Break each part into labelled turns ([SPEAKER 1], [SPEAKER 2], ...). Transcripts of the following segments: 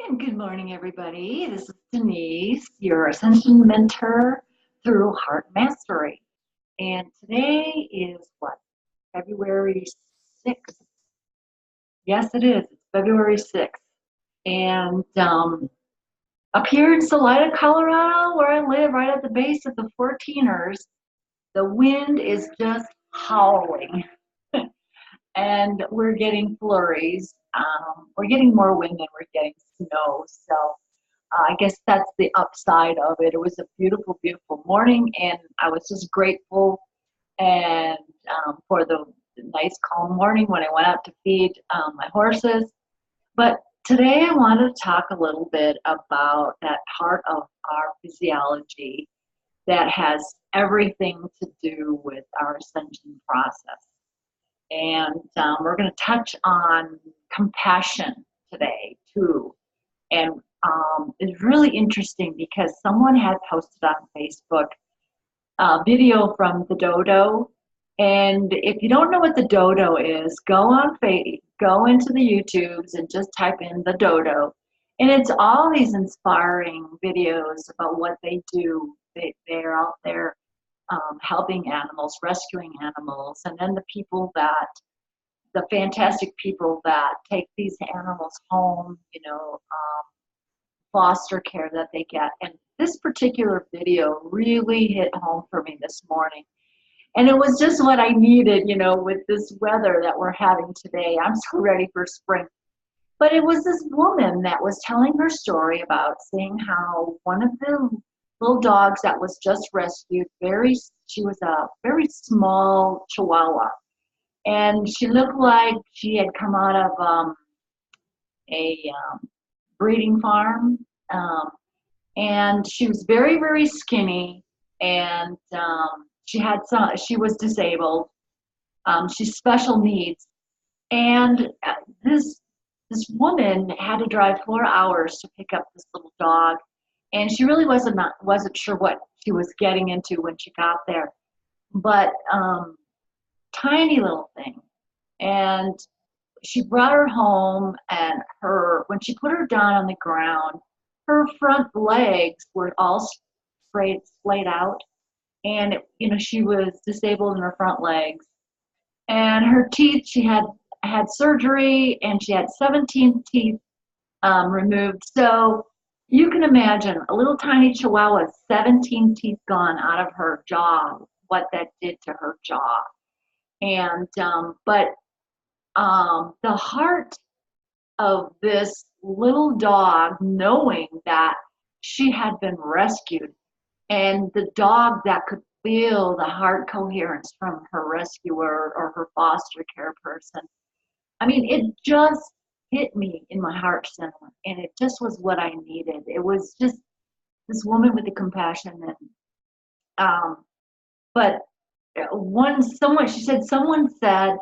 [SPEAKER 1] And good morning, everybody. This is Denise, your Ascension mentor through Heart Mastery. And today is what? February 6th. Yes, it is. It's February 6th. And up here in Salida, Colorado, where I live, right at the base of the 14ers, the wind is just howling. And we're getting flurries. We're getting more wind than we're getting snow. So I guess that's the upside of it. It was a beautiful, beautiful morning, and I was just grateful and for the nice, calm morning when I went out to feed my horses. But today I wanted to talk a little bit about that part of our physiology that has everything to do with our ascension process. And we're going to touch on compassion today, too. And it's really interesting because someone had posted on Facebook a video from the dodo. And if you don't know what the dodo is, go into the YouTubes and just type in the dodo. And it's all these inspiring videos about what they do. They're out there helping animals, rescuing animals, and then the fantastic people that take these animals home, foster care that they get. And this particular video really hit home for me this morning. And it was just what I needed, with this weather that we're having today. I'm so ready for spring. But it was this woman that was telling her story about seeing how one of the little dogs that was just rescued, she was a very small Chihuahua. And she looked like she had come out of a breeding farm. And she was very, very skinny. And she was disabled. She's special needs. And this woman had to drive 4 hours to pick up this little dog, and she really wasn't sure what she was getting into when she got there. But tiny little thing, and she brought her home, and when she put her down on the ground, her front legs were all splayed out, and she was disabled in her front legs, and her teeth, she had surgery, and she had 17 teeth removed. So you can imagine a little tiny Chihuahua, 17 teeth gone out of her jaw, what that did to her jaw. And but the heart of this little dog, knowing that she had been rescued, and the dog that could feel the heart coherence from her rescuer or her foster care person. I mean, it just hit me in my heart center, and it just was what I needed. It was just this woman with the compassion, and but someone said,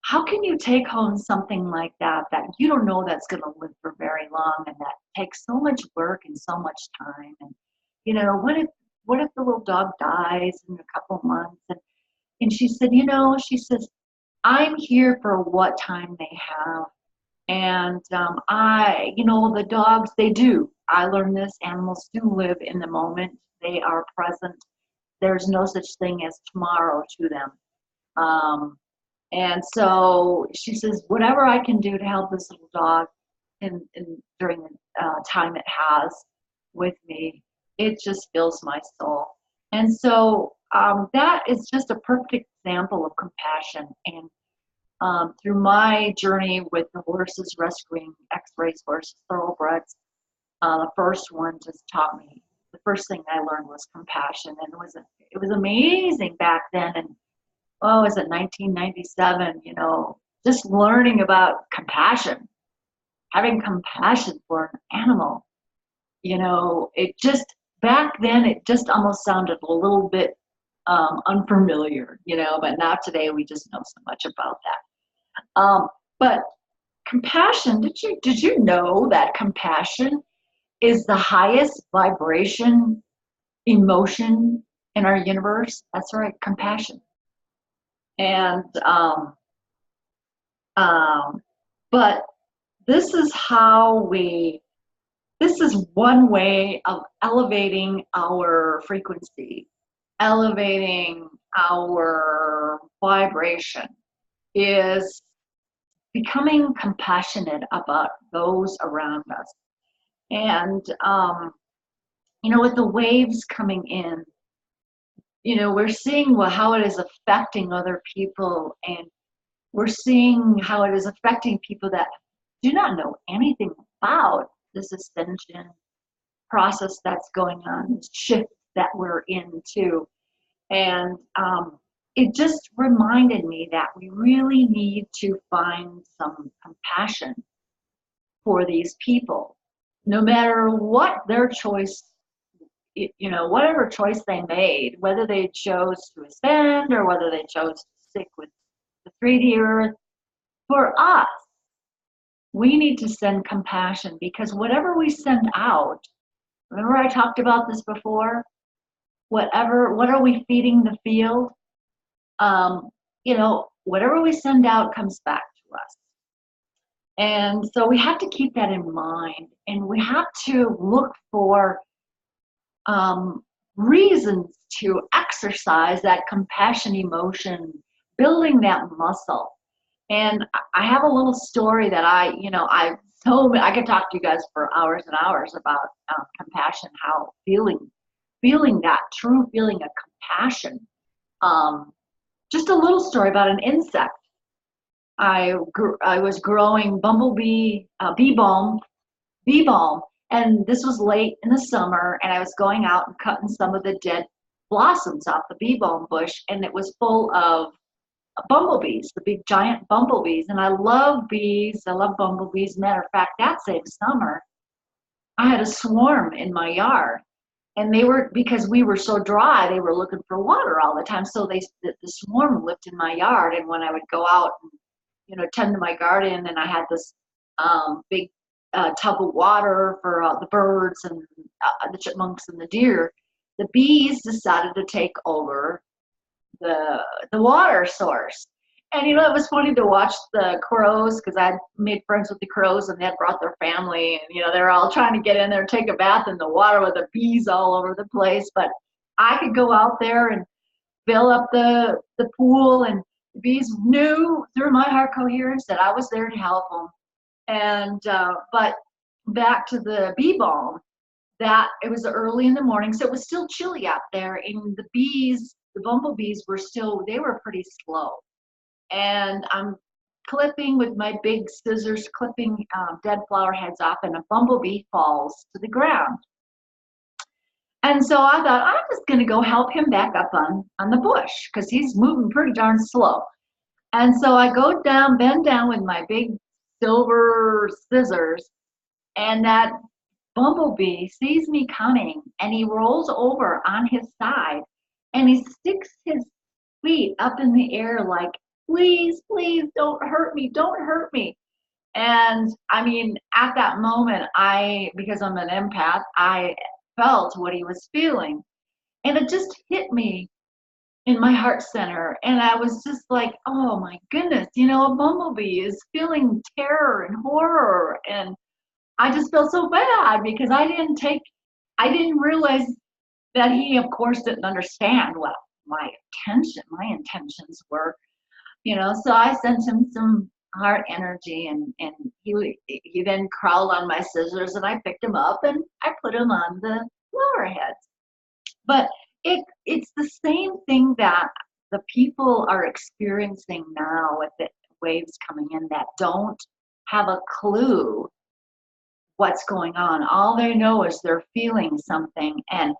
[SPEAKER 1] how can you take home something like that you don't know that's going to live for very long, and that takes so much work and so much time? And what if the little dog dies in a couple months? And she said, she says, I'm here for what time they have. And the dogs, they do. I learned this, animals do live in the moment. They are present. There's no such thing as tomorrow to them. And so she says, whatever I can do to help this little dog during the time it has with me, it just fills my soul. And so that is just a perfect example of compassion. And through my journey with the horses, rescuing X-race horses, thoroughbreds, the first one just taught me. The first thing I learned was compassion, and it was amazing back then. And was it 1997? Just learning about compassion, having compassion for an animal. It just back then it just almost sounded a little bit unfamiliar. But now today we just know so much about that. But compassion, did you know that compassion is the highest vibration emotion in our universe? That's right, compassion. And but this is how we this is one way of elevating our frequency, elevating our vibration, is becoming compassionate about those around us. And, with the waves coming in, we're seeing how it is affecting other people, and we're seeing how it is affecting people that do not know anything about this ascension process that's going on, this shift that we're into. And it just reminded me that we really need to find some compassion for these people, no matter what their choice, whatever choice they made, whether they chose to ascend or whether they chose to stick with the 3D earth. For us, we need to send compassion, because whatever we send out, remember I talked about this before, what are we feeding the field? Whatever we send out comes back to us. And so we have to keep that in mind, and we have to look for reasons to exercise that compassion emotion, building that muscle. And I have a little story that I could talk to you guys for hours and hours about compassion, how feeling that true feeling of compassion. Just a little story about an insect. I was growing bee balm, and this was late in the summer, and I was going out and cutting some of the dead blossoms off the bee balm bush, and it was full of bumblebees, the big giant bumblebees. And I love bees, I love bumblebees. Matter of fact, that same summer, I had a swarm in my yard. And because we were so dry, they were looking for water all the time. So the swarm lived in my yard. And when I would go out and, tend to my garden, and I had this big tub of water for the birds and the chipmunks and the deer, the bees decided to take over the water source. And it was funny to watch the crows, because I had made friends with the crows, and they had brought their family, and they're all trying to get in there and take a bath in the water with the bees all over the place. But I could go out there and fill up the pool, and the bees knew through my heart coherence that I was there to help them. And but back to the bee balm, that it was early in the morning, so it was still chilly out there, and the bumblebees they were pretty slow. And I'm clipping with my big scissors, clipping dead flower heads off, and a bumblebee falls to the ground. And so I thought, I'm just going to go help him back up on the bush, because he's moving pretty darn slow. And so I go down, bend down with my big silver scissors, and that bumblebee sees me coming, and he rolls over on his side, and he sticks his feet up in the air like, please, please, don't hurt me, don't hurt me. And I mean, at that moment, because I'm an empath, I felt what he was feeling. And it just hit me in my heart center. And I was just like, oh my goodness, a bumblebee is feeling terror and horror. And I just felt so bad, because I didn't realize that he, of course, didn't understand what my intentions were. So I sent him some heart energy, and he then crawled on my scissors, and I picked him up and I put him on the flower heads. But it's the same thing that the people are experiencing now with the waves coming in, that don't have a clue what's going on. All they know is they're feeling something, and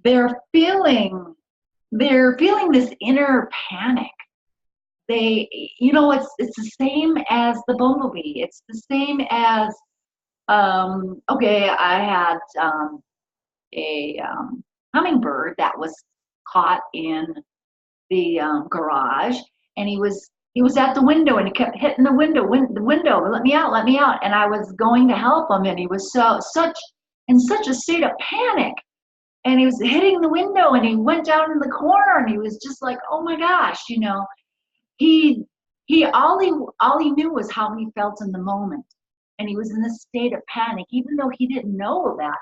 [SPEAKER 1] they're feeling this inner panic. It's the same as the bumblebee. It's the same as I had a hummingbird that was caught in the garage, and he was at the window, and he kept hitting the window, let me out, let me out. And I was going to help him, and he was in such a state of panic, and he was hitting the window, and he went down in the corner, and he was just like, oh my gosh, he all he knew was how he felt in the moment. and he was in a state of panic, even though he didn't know that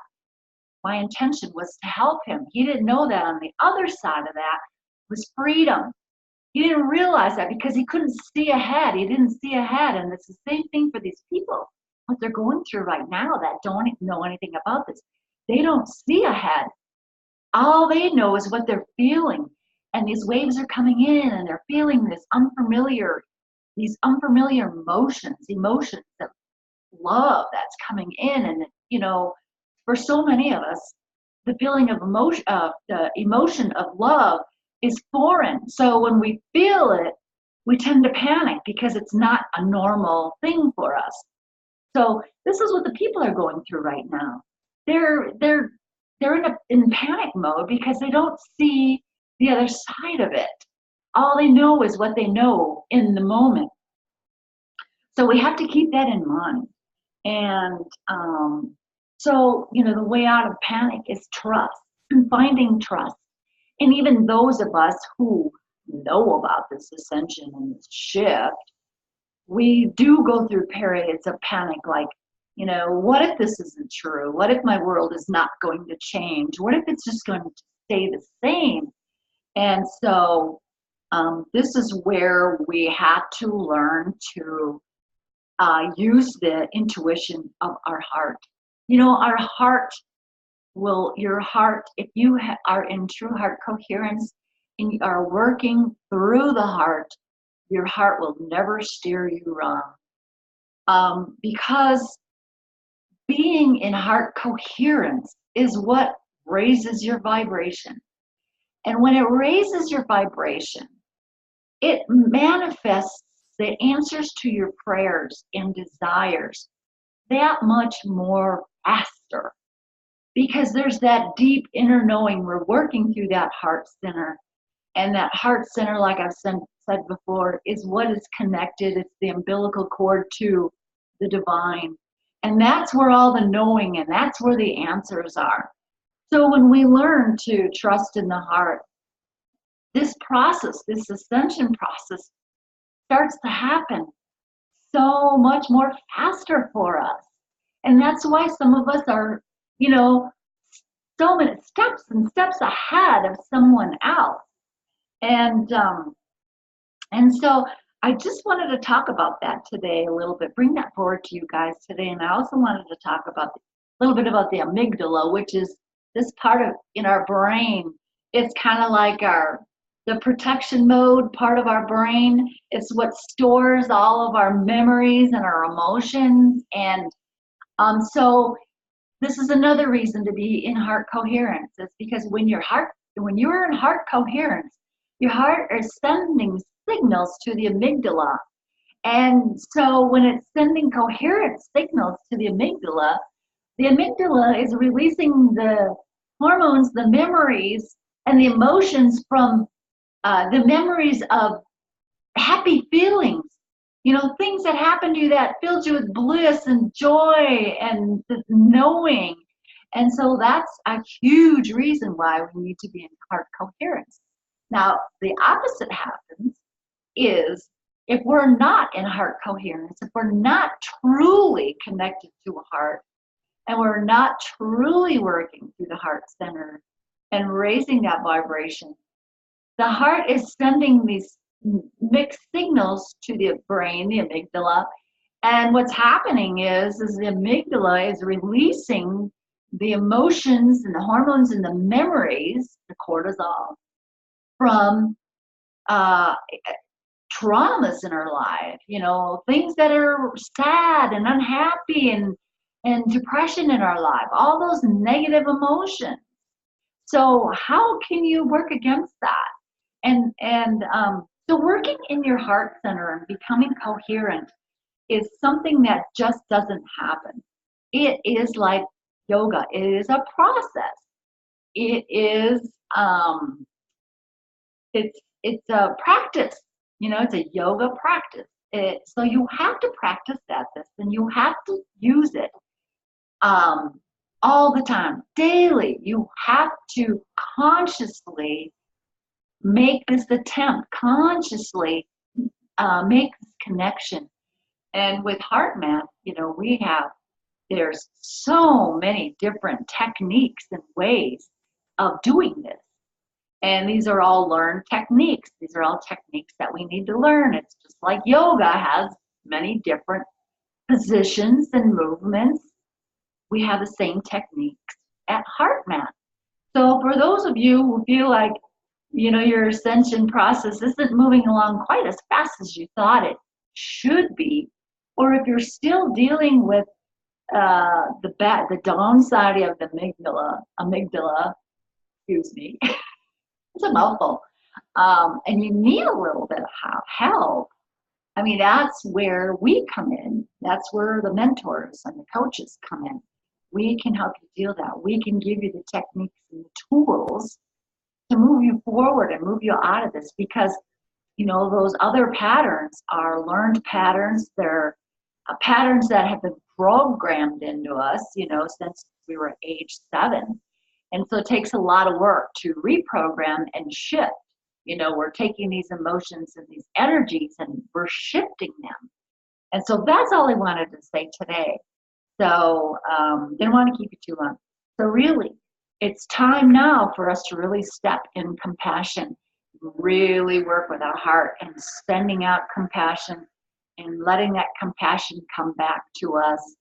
[SPEAKER 1] my intention was to help him. He didn't know that on the other side of that was freedom. He didn't realize that because he couldn't see ahead. He didn't see ahead. And it's the same thing for these people, what they're going through right now that don't know anything about this. They don't see ahead. All they know is what they're feeling. And these waves are coming in and they're feeling these unfamiliar emotions of love that's coming in. And, you know, for so many of us, the feeling of emotion, the emotion of love is foreign. So when we feel it, we tend to panic because it's not a normal thing for us. So this is what the people are going through right now. They're in panic mode because they don't see the other side of it. All they know is what they know in the moment. So we have to keep that in mind. And so, you know, the way out of panic is trust, finding trust. And even those of us who know about this ascension and this shift, we do go through periods of panic, like, you know, what if this isn't true? What if my world is not going to change? What if it's just going to stay the same? And so this is where we have to learn to use the intuition of our heart. You know, our heart your heart, if you are in true heart coherence and you are working through the heart, your heart will never steer you wrong. Because being in heart coherence is what raises your vibration. And when it raises your vibration, it manifests the answers to your prayers and desires that much more faster. Because there's that deep inner knowing. We're working through that heart center. And that heart center, like I've said before, is what is connected. It's the umbilical cord to the divine. And that's where all the knowing and that's where the answers are. So when we learn to trust in the heart, this process, this ascension process, starts to happen so much more faster for us. And that's why some of us are, you know, so many steps and steps ahead of someone else. And so I just wanted to talk about that today a little bit, bring that forward to you guys today. And I also wanted to talk about a little bit about the amygdala, which is this part of in our brain. It's kind of like the protection mode part of our brain. It's what stores all of our memories and our emotions. And so this is another reason to be in heart coherence. It's because when you're in heart coherence, your heart is sending signals to the amygdala. And so when it's sending coherent signals to the amygdala is releasing the hormones, the memories, and the emotions from the memories of happy feelings. You know, things that happened to you that filled you with bliss and joy and knowing. And so that's a huge reason why we need to be in heart coherence. Now, the opposite happens is if we're not in heart coherence, if we're not truly connected to a heart, and we're not truly working through the heart center and raising that vibration, the heart is sending these mixed signals to the brain, the amygdala, and what's happening is the amygdala is releasing the emotions and the hormones and the memories, the cortisol, from traumas in our life, you know, things that are sad and unhappy and depression in our life, all those negative emotions. So how can you work against that? So working in your heart center and becoming coherent is something that just doesn't happen. It is like yoga. It is a process. It is it's a practice. You know, it's a yoga practice. So you have to practice this, and you have to use it all the time, daily. You have to consciously make this attempt, consciously make this connection. And with heart math, there's so many different techniques and ways of doing this. And these are all learned techniques. These are all techniques that we need to learn. It's just like yoga has many different positions and movements. We have the same techniques at heart math. So for those of you who feel like, your ascension process isn't moving along quite as fast as you thought it should be, or if you're still dealing with the downside of the amygdala, excuse me, it's a mouthful, and you need a little bit of help. I mean, that's where we come in. That's where the mentors and the coaches come in. We can help you deal that. We can give you the techniques and the tools to move you forward and move you out of this, because those other patterns are learned patterns. They're patterns that have been programmed into us, since we were age 7. And so it takes a lot of work to reprogram and shift. We're taking these emotions and these energies and we're shifting them. And so that's all I wanted to say today. So didn't want to keep you too long. So really, it's time now for us to really step in compassion, really work with our heart and sending out compassion and letting that compassion come back to us,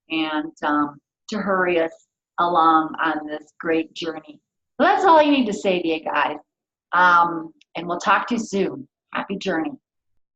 [SPEAKER 1] and to hurry us along on this great journey. So that's all I need to say to you guys. And we'll talk to you soon. Happy journey.